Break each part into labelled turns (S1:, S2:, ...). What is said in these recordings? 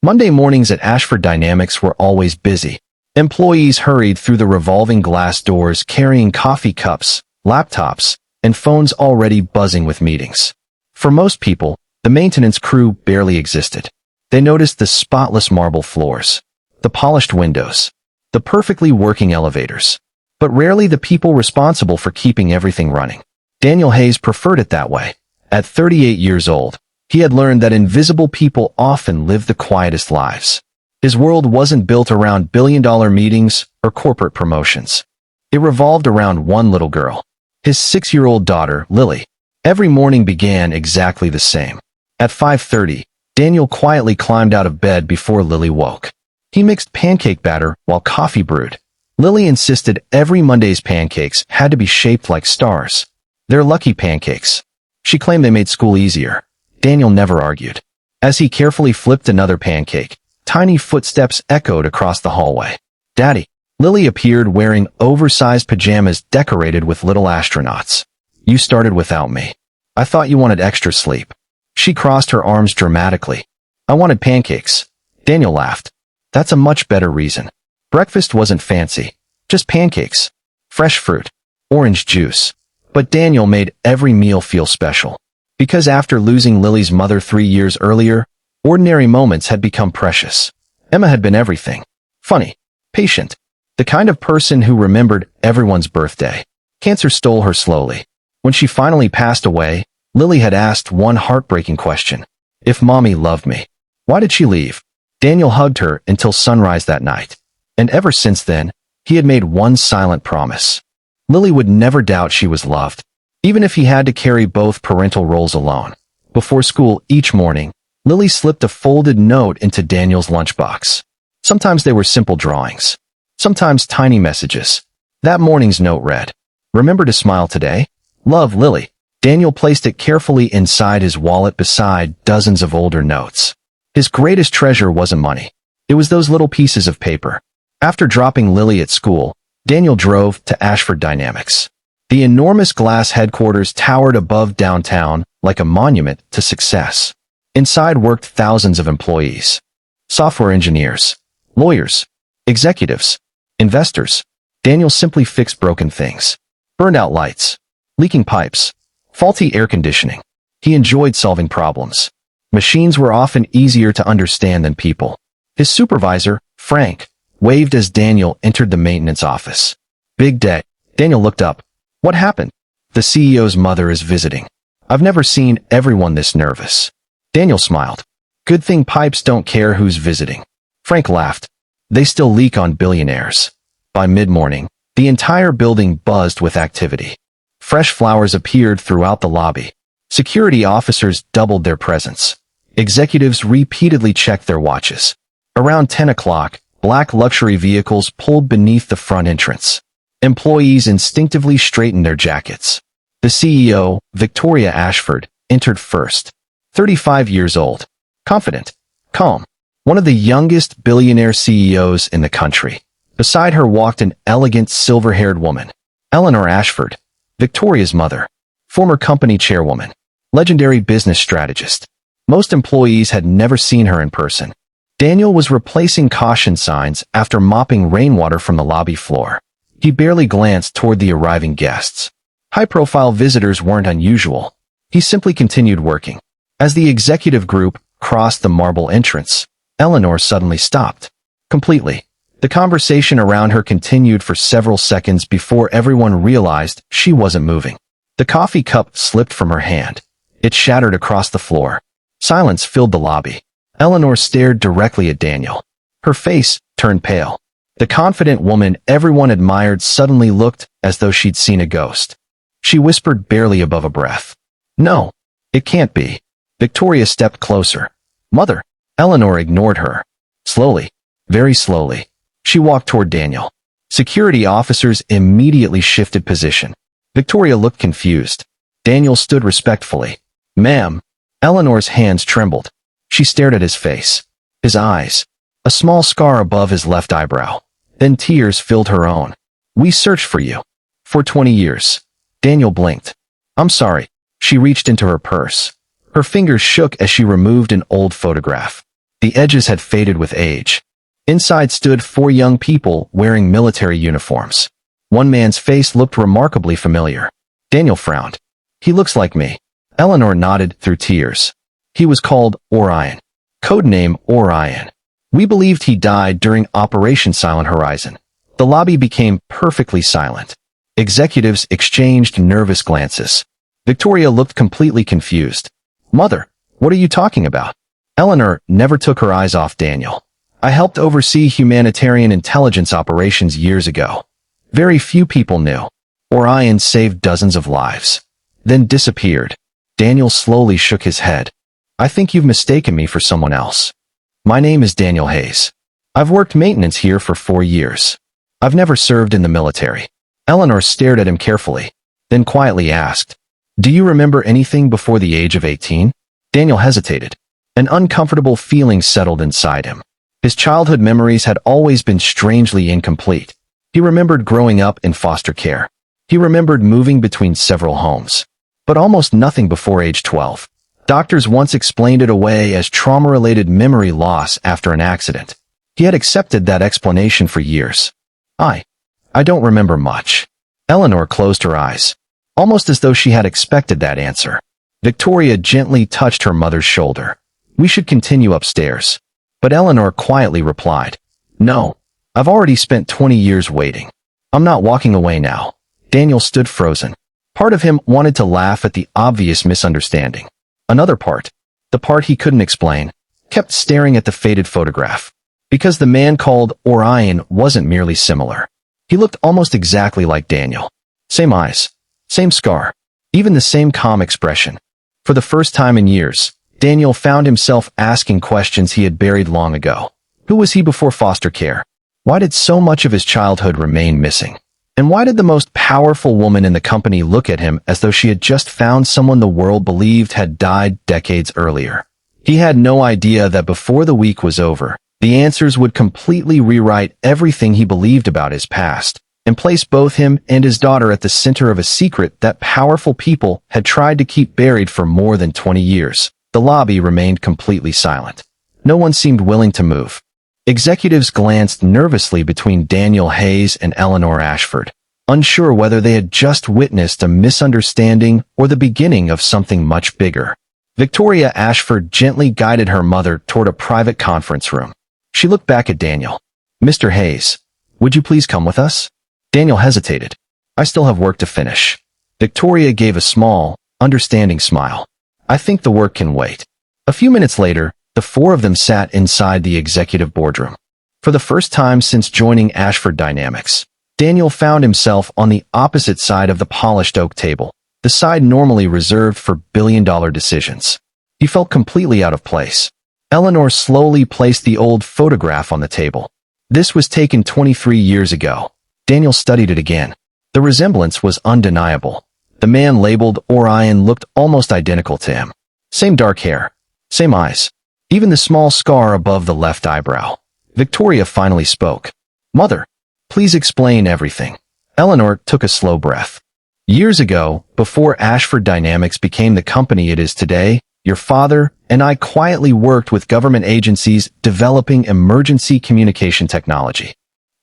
S1: Monday mornings at Ashford Dynamics were always busy. Employees hurried through the revolving glass doors carrying coffee cups, laptops, and phones already buzzing with meetings. For most people, the maintenance crew barely existed. They noticed the spotless marble floors, the polished windows, the perfectly working elevators, but rarely the people responsible for keeping everything running. Daniel Hayes preferred it that way. At 38 years old, he had learned that invisible people often live the quietest lives. His world wasn't built around billion-dollar meetings or corporate promotions. It revolved around one little girl, his 6-year-old daughter, Lily. Every morning began exactly the same. At 5:30, Daniel quietly climbed out of bed before Lily woke. He mixed pancake batter while coffee brewed. Lily insisted every Monday's pancakes had to be shaped like stars. They're lucky pancakes. She claimed they made school easier. Daniel never argued. As he carefully flipped another pancake, tiny footsteps echoed across the hallway. "Daddy." Lily appeared wearing oversized pajamas decorated with little astronauts. "You started without me. I thought you wanted extra sleep." She crossed her arms dramatically. "I wanted pancakes." Daniel laughed. "That's a much better reason. Breakfast wasn't fancy. Just pancakes. Fresh fruit. Orange juice." But Daniel made every meal feel special. Because after losing Lily's mother 3 years earlier, ordinary moments had become precious. Emma had been everything. Funny. Patient. The kind of person who remembered everyone's birthday. Cancer stole her slowly. When she finally passed away, Lily had asked one heartbreaking question. If Mommy loved me, why did she leave? Daniel hugged her until sunrise that night. And ever since then, he had made one silent promise. Lily would never doubt she was loved, even if he had to carry both parental roles alone. Before school each morning, Lily slipped a folded note into Daniel's lunchbox. Sometimes they were simple drawings. Sometimes tiny messages. That morning's note read, "Remember to smile today? Love, Lily." Daniel placed it carefully inside his wallet beside dozens of older notes. His greatest treasure wasn't money. It was those little pieces of paper. After dropping Lily at school, Daniel drove to Ashford Dynamics. The enormous glass headquarters towered above downtown like a monument to success. Inside worked thousands of employees. Software engineers, lawyers, executives, investors. Daniel simply fixed broken things. Burned out lights, leaking pipes, faulty air conditioning. He enjoyed solving problems. Machines were often easier to understand than people. His supervisor, Frank, waved as Daniel entered the maintenance office. "Big day." Daniel looked up. "What happened?" "The CEO's mother is visiting. I've never seen everyone this nervous." Daniel smiled. "Good thing pipes don't care who's visiting." Frank laughed. "They still leak on billionaires." By mid-morning, the entire building buzzed with activity. Fresh flowers appeared throughout the lobby. Security officers doubled their presence. Executives repeatedly checked their watches. Around 10 o'clock, black luxury vehicles pulled beneath the front entrance. Employees instinctively straightened their jackets. The CEO, Victoria Ashford, entered first. 35 years old. Confident. Calm. One of the youngest billionaire CEOs in the country. Beside her walked an elegant silver-haired woman. Eleanor Ashford, Victoria's mother. Former company chairwoman. Legendary business strategist. Most employees had never seen her in person. Daniel was replacing caution signs after mopping rainwater from the lobby floor. He barely glanced toward the arriving guests. High-profile visitors weren't unusual. He simply continued working. As the executive group crossed the marble entrance, Eleanor suddenly stopped. Completely. The conversation around her continued for several seconds before everyone realized she wasn't moving. The coffee cup slipped from her hand. It shattered across the floor. Silence filled the lobby. Eleanor stared directly at Daniel. Her face turned pale. The confident woman everyone admired suddenly looked as though she'd seen a ghost. She whispered barely above a breath. "No, it can't be." Victoria stepped closer. "Mother." Eleanor ignored her. Slowly, very slowly, she walked toward Daniel. Security officers immediately shifted position. Victoria looked confused. Daniel stood respectfully. "Ma'am." Eleanor's hands trembled. She stared at his face. His eyes. A small scar above his left eyebrow. Then tears filled her own. "We searched for you. For 20 years. Daniel blinked. "I'm sorry." She reached into her purse. Her fingers shook as she removed an old photograph. The edges had faded with age. Inside stood 4 young people wearing military uniforms. One man's face looked remarkably familiar. Daniel frowned. He looks like me. Eleanor nodded through tears. He was called Orion. Codename Orion. We believed he died during Operation Silent Horizon. The lobby became perfectly silent. Executives exchanged nervous glances. Victoria looked completely confused. Mother, what are you talking about? Eleanor never took her eyes off Daniel. I helped oversee humanitarian intelligence operations years ago. Very few people knew. Orion saved dozens of lives. Then disappeared. Daniel slowly shook his head. I think you've mistaken me for someone else. My name is Daniel Hayes. I've worked maintenance here for 4 years. I've never served in the military. Eleanor stared at him carefully, then quietly asked, Do you remember anything before the age of 18? Daniel hesitated. An uncomfortable feeling settled inside him. His childhood memories had always been strangely incomplete. He remembered growing up in foster care. He remembered moving between several homes. But almost nothing before age 12. Doctors once explained it away as trauma-related memory loss after an accident. He had accepted that explanation for years. I don't remember much. Eleanor closed her eyes, almost as though she had expected that answer. Victoria gently touched her mother's shoulder. We should continue upstairs. But Eleanor quietly replied, No, I've already spent 20 years waiting. I'm not walking away now. Daniel stood frozen. Part of him wanted to laugh at the obvious misunderstanding. Another part, the part he couldn't explain, kept staring at the faded photograph. Because the man called Orion wasn't merely similar. He looked almost exactly like Daniel. Same eyes, same scar, even the same calm expression. For the first time in years, Daniel found himself asking questions he had buried long ago. Who was he before foster care? Why did so much of his childhood remain missing? And why did the most powerful woman in the company look at him as though she had just found someone the world believed had died decades earlier? He had no idea that before the week was over, the answers would completely rewrite everything he believed about his past, and place both him and his daughter at the center of a secret that powerful people had tried to keep buried for more than 20 years. The lobby remained completely silent. No one seemed willing to move. Executives glanced nervously between Daniel Hayes and Eleanor Ashford, unsure whether they had just witnessed a misunderstanding or the beginning of something much bigger. Victoria Ashford gently guided her mother toward a private conference room. She looked back at Daniel. Mr. Hayes, would you please come with us? Daniel hesitated. I still have work to finish. Victoria gave a small, understanding smile. I think the work can wait. A few minutes later, the 4 of them sat inside the executive boardroom. For the first time since joining Ashford Dynamics, Daniel found himself on the opposite side of the polished oak table, the side normally reserved for billion-dollar decisions. He felt completely out of place. Eleanor slowly placed the old photograph on the table. This was taken 23 years ago. Daniel studied it again. The resemblance was undeniable. The man labeled Orion looked almost identical to him. Same dark hair, same eyes, even the small scar above the left eyebrow. Victoria finally spoke. Mother, please explain everything. Eleanor took a slow breath. Years ago, before Ashford Dynamics became the company it is today, your father and I quietly worked with government agencies developing emergency communication technology.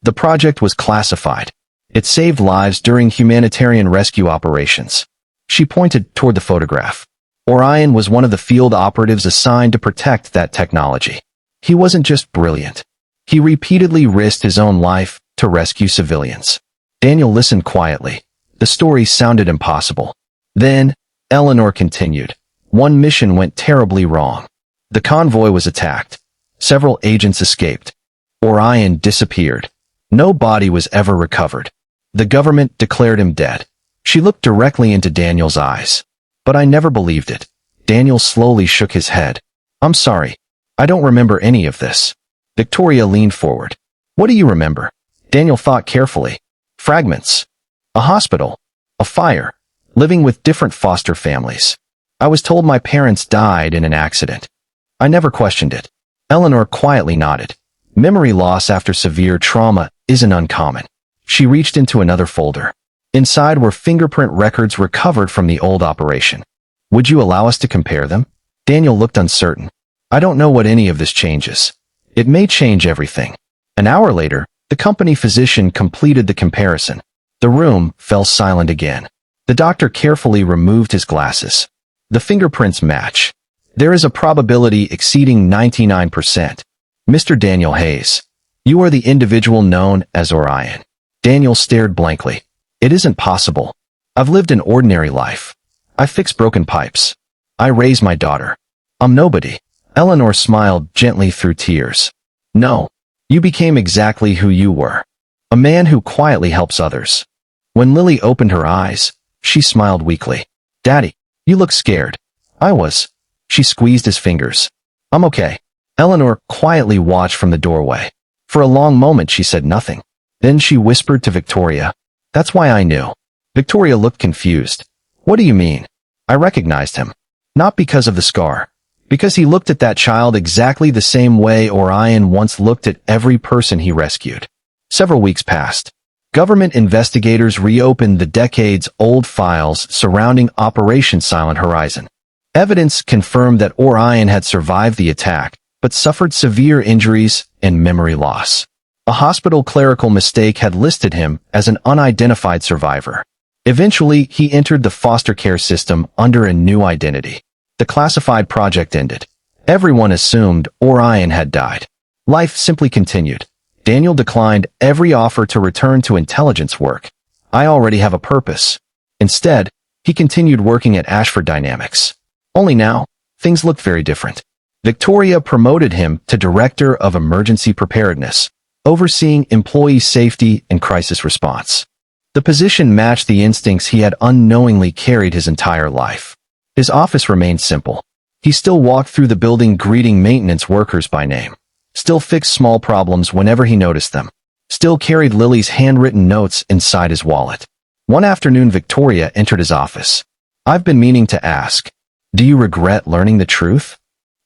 S1: The project was classified. It saved lives during humanitarian rescue operations. She pointed toward the photograph. Orion was one of the field operatives assigned to protect that technology. He wasn't just brilliant. He repeatedly risked his own life to rescue civilians. Daniel listened quietly. The story sounded impossible. Then, Eleanor continued. One mission went terribly wrong. The convoy was attacked. Several agents escaped. Orion disappeared. No body was ever recovered. The government declared him dead. She looked directly into Daniel's eyes. But I never believed it. Daniel slowly shook his head. I'm sorry. I don't remember any of this. Victoria leaned forward. What do you remember? Daniel thought carefully. Fragments. A hospital. A fire. Living with different foster families. I was told my parents died in an accident. I never questioned it. Eleanor quietly nodded. Memory loss after severe trauma isn't uncommon. She reached into another folder. Inside were fingerprint records recovered from the old operation. Would you allow us to compare them? Daniel looked uncertain. I don't know what any of this changes. It may change everything. An hour later, the company physician completed the comparison. The room fell silent again. The doctor carefully removed his glasses. The fingerprints match. There is a probability exceeding 99%. Mr. Daniel Hayes, you are the individual known as Orion. Daniel stared blankly. It isn't possible. I've lived an ordinary life. I fix broken pipes. I raise my daughter. I'm nobody. Eleanor smiled gently through tears. No, you became exactly who you were. A man who quietly helps others. When Lily opened her eyes, she smiled weakly. Daddy, you look scared. I was. She squeezed his fingers. I'm okay. Eleanor quietly watched from the doorway. For a long moment she said nothing. Then she whispered to Victoria. That's why I knew. Victoria looked confused. What do you mean? I recognized him. Not because of the scar. Because he looked at that child exactly the same way Orion once looked at every person he rescued. Several weeks passed. Government investigators reopened the decades-old files surrounding Operation Silent Horizon. Evidence confirmed that Orion had survived the attack, but suffered severe injuries and memory loss. A hospital clerical mistake had listed him as an unidentified survivor. Eventually, he entered the foster care system under a new identity. The classified project ended. Everyone assumed Orion had died. Life simply continued. Daniel declined every offer to return to intelligence work. I already have a purpose. Instead, he continued working at Ashford Dynamics. Only now, things looked very different. Victoria promoted him to Director of Emergency Preparedness, overseeing employee safety and crisis response. The position matched the instincts he had unknowingly carried his entire life. His office remained simple. He still walked through the building greeting maintenance workers by name. Still fixed small problems whenever he noticed them. Still carried Lily's handwritten notes inside his wallet. One afternoon Victoria entered his office. I've been meaning to ask, do you regret learning the truth?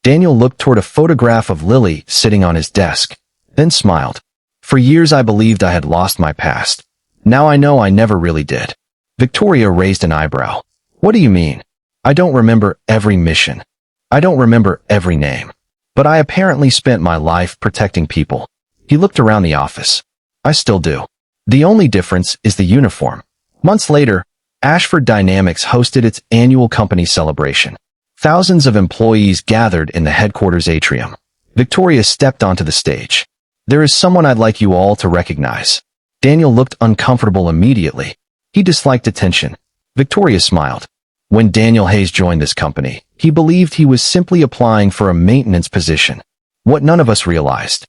S1: Daniel looked toward a photograph of Lily sitting on his desk, then smiled. For years I believed I had lost my past. Now I know I never really did. Victoria raised an eyebrow. What do you mean? I don't remember every mission. I don't remember every name. But I apparently spent my life protecting people. He looked around the office. I still do. The only difference is the uniform. Months later, Ashford Dynamics hosted its annual company celebration. Thousands of employees gathered in the headquarters atrium. Victoria stepped onto the stage. There is someone I'd like you all to recognize. Daniel looked uncomfortable immediately. He disliked attention. Victoria smiled. When Daniel Hayes joined this company, he believed he was simply applying for a maintenance position. What none of us realized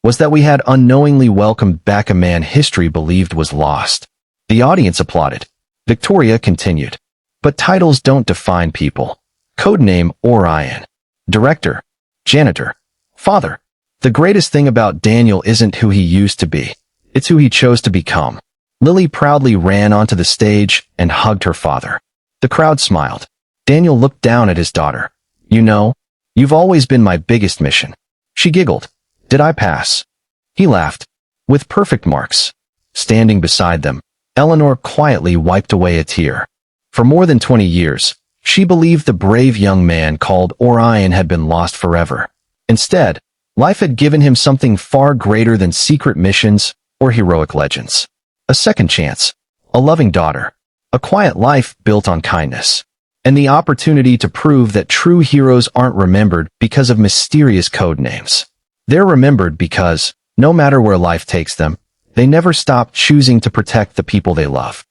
S1: was that we had unknowingly welcomed back a man history believed was lost. The audience applauded. Victoria continued. But titles don't define people. Codename Orion. Director. Janitor. Father. The greatest thing about Daniel isn't who he used to be. It's who he chose to become. Lily proudly ran onto the stage and hugged her father. The crowd smiled. Daniel looked down at his daughter. You know, you've always been my biggest mission. She giggled. Did I pass? He laughed. With perfect marks. Standing beside them, Eleanor quietly wiped away a tear. For more than 20 years, she believed the brave young man called Orion had been lost forever. Instead, life had given him something far greater than secret missions or heroic legends. A second chance. A loving daughter. A quiet life built on kindness. And the opportunity to prove that true heroes aren't remembered because of mysterious code names. They're remembered because, no matter where life takes them, they never stop choosing to protect the people they love.